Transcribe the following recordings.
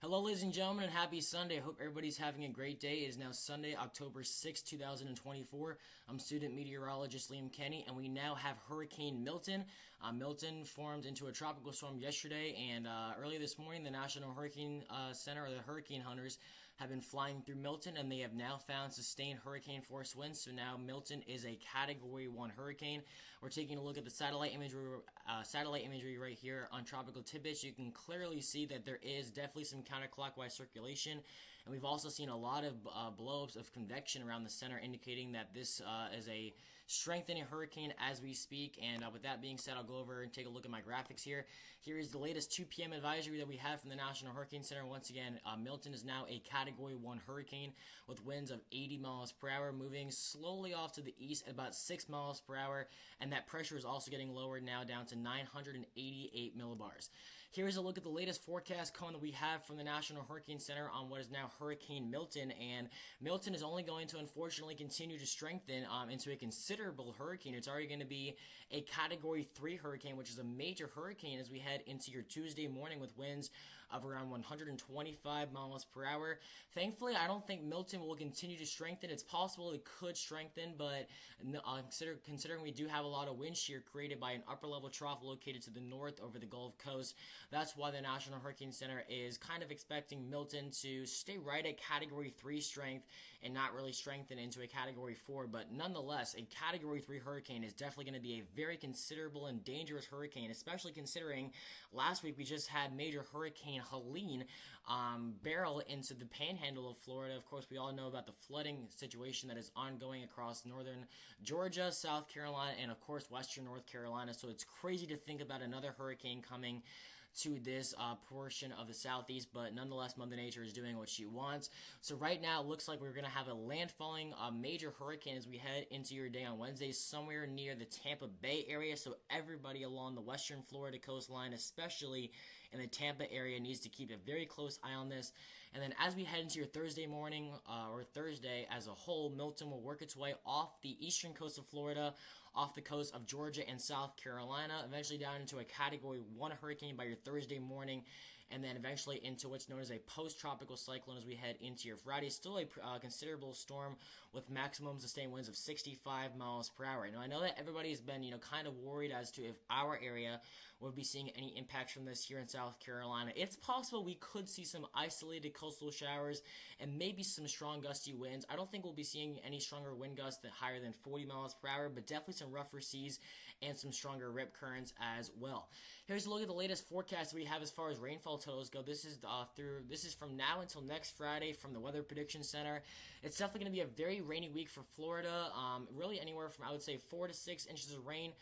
Hello, ladies and gentlemen, and happy Sunday. I hope everybody's having a great day. It is now Sunday, October 6, 2024. I'm student meteorologist Liam Kenny, and we now have Hurricane Milton. Milton formed into a tropical storm yesterday, and early this morning, the National Hurricane Center, or the Hurricane Hunters, have been flying through Milton, and they have now found sustained hurricane force winds. So now Milton is a Category 1 hurricane. We're taking a look at the satellite imagery right here on Tropical Tidbits. You can clearly see that there is definitely some counterclockwise circulation, and we've also seen a lot of blow-ups of convection around the center, indicating that this is a strengthening hurricane as we speak. And with that being said, I'll go over and take a look at my graphics here. Here is the latest 2 p.m. advisory that we have from the National Hurricane Center. Once again, Milton is now a Category 1 hurricane with winds of 80 miles per hour, moving slowly off to the east at about 6 miles per hour, and that pressure is also getting lowered now down to 988 millibars. Here's a look at the latest forecast cone that we have from the National Hurricane Center on what is now Hurricane Milton, and Milton is only going to unfortunately continue to strengthen into a considerable hurricane. It's already going to be a Category 3 hurricane, which is a major hurricane as we head into your Tuesday morning with winds of around 125 miles per hour. Thankfully, I don't think Milton will continue to strengthen. It's possible it could strengthen, but considering we do have a lot of wind shear created by an upper level trough located to the north over the Gulf Coast, that's why the National Hurricane Center is kind of expecting Milton to stay right at Category 3 strength and not really strengthen into a Category 4. But nonetheless, a Category 3 hurricane is definitely going to be a very considerable and dangerous hurricane, especially considering last week we just had major Hurricane Helene barrel into the panhandle of Florida. Of course, we all know about the flooding situation that is ongoing across northern Georgia, South Carolina, and of course western North Carolina. So it's crazy to think about another hurricane coming to this portion of the southeast, but nonetheless, Mother Nature is doing what she wants. So right now, it looks like we're going to have a landfalling major hurricane as we head into your day on Wednesday, somewhere near the Tampa Bay area. So everybody along the western Florida coastline, especially in the Tampa area, needs to keep a very close eye on this. And then as we head into your Thursday morning, or Thursday as a whole, Milton will work its way off the eastern coast of Florida, off the coast of Georgia and South Carolina, eventually down into a Category 1 hurricane by your Thursday morning, and then eventually into what's known as a post-tropical cyclone as we head into your Friday. Still a considerable storm with maximum sustained winds of 65 miles per hour. Now, I know that everybody's been, kind of worried as to if our area would be seeing any impacts from this here in South Carolina. It's possible we could see some isolated coastal showers and maybe some strong gusty winds. I don't think we'll be seeing any stronger wind gusts that higher than 40 miles per hour, but definitely some rougher seas and some stronger rip currents as well. Here's a look at the latest forecast we have as far as rainfall totals go. This is from now until next Friday from the Weather Prediction Center. It's definitely going to be a very rainy week for Florida. Really anywhere from, I would say, 4 to 6 inches of rain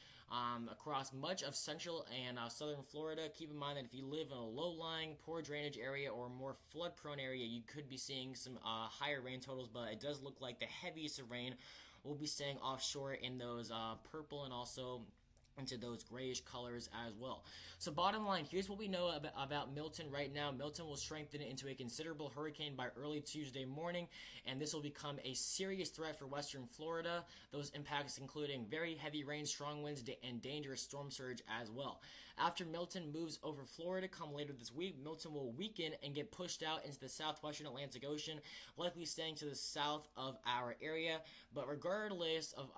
across much of central and southern Florida. Keep in mind that if you live in a low-lying, poor drainage area or more flood-prone area, you could be seeing some higher rain totals, but it does look like the heaviest of rain will be staying offshore in those purple and also into those grayish colors as well. So bottom line, here's what we know about Milton right now. Milton will strengthen into a considerable hurricane by early Tuesday morning, and this will become a serious threat for western Florida. Those impacts including very heavy rain, strong winds, and dangerous storm surge as well. After Milton moves over Florida come later this week, Milton will weaken and get pushed out into the southwestern Atlantic Ocean, likely staying to the south of our area. But regardless of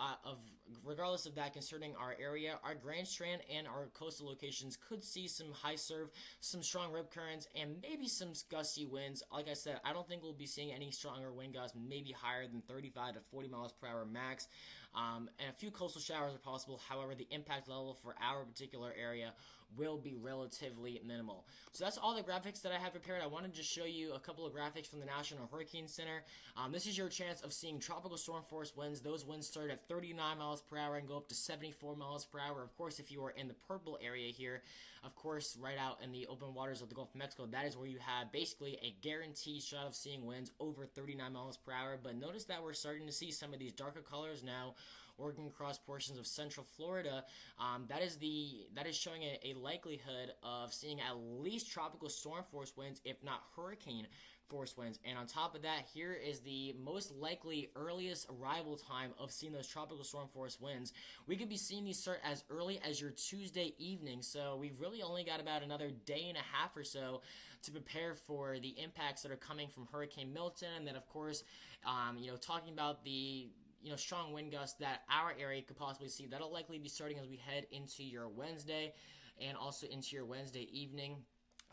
that concerning our area, our Grand Strand and our coastal locations could see some high surf, some strong rip currents, and maybe some gusty winds. Like I said, I don't think we'll be seeing any stronger wind gusts, maybe higher than 35 to 40 miles per hour max. And a few coastal showers are possible. However, the impact level for our particular area will be relatively minimal. So that's all the graphics that I have prepared. I wanted to show you a couple of graphics from the National Hurricane Center. This is your chance of seeing tropical storm force winds. Those winds start at 39 miles per hour and go up to 74 miles per hour. Of course, if you are in the purple area here, of course, right out in the open waters of the Gulf of Mexico, that is where you have basically a guaranteed shot of seeing winds over 39 miles per hour. But notice that we're starting to see some of these darker colors now working across portions of central Florida, that is showing a likelihood of seeing at least tropical storm force winds, if not hurricane force winds. And on top of that, here is the most likely earliest arrival time of seeing those tropical storm force winds. We could be seeing these start as early as your Tuesday evening, so we've really only got about another day and a half or so to prepare for the impacts that are coming from Hurricane Milton. And then, of course, talking about the strong wind gusts that our area could possibly see, that'll likely be starting as we head into your Wednesday and also into your Wednesday evening.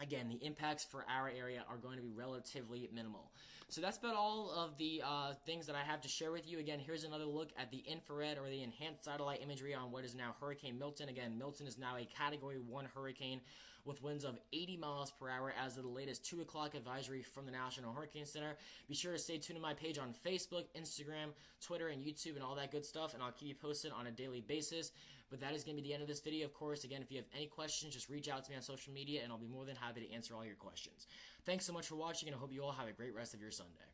Again, the impacts for our area are going to be relatively minimal. So that's about all of the things that I have to share with you. Again, here's another look at the infrared or the enhanced satellite imagery on what is now Hurricane Milton. Again, Milton is now a Category 1 hurricane with winds of 80 miles per hour as of the latest 2 o'clock advisory from the National Hurricane Center. Be sure to stay tuned to my page on Facebook, Instagram, Twitter, and YouTube, and all that good stuff, and I'll keep you posted on a daily basis. But that is going to be the end of this video, of course. Again, if you have any questions, just reach out to me on social media, and I'll be more than happy to answer all your questions. Thanks so much for watching, and I hope you all have a great rest of your Sunday.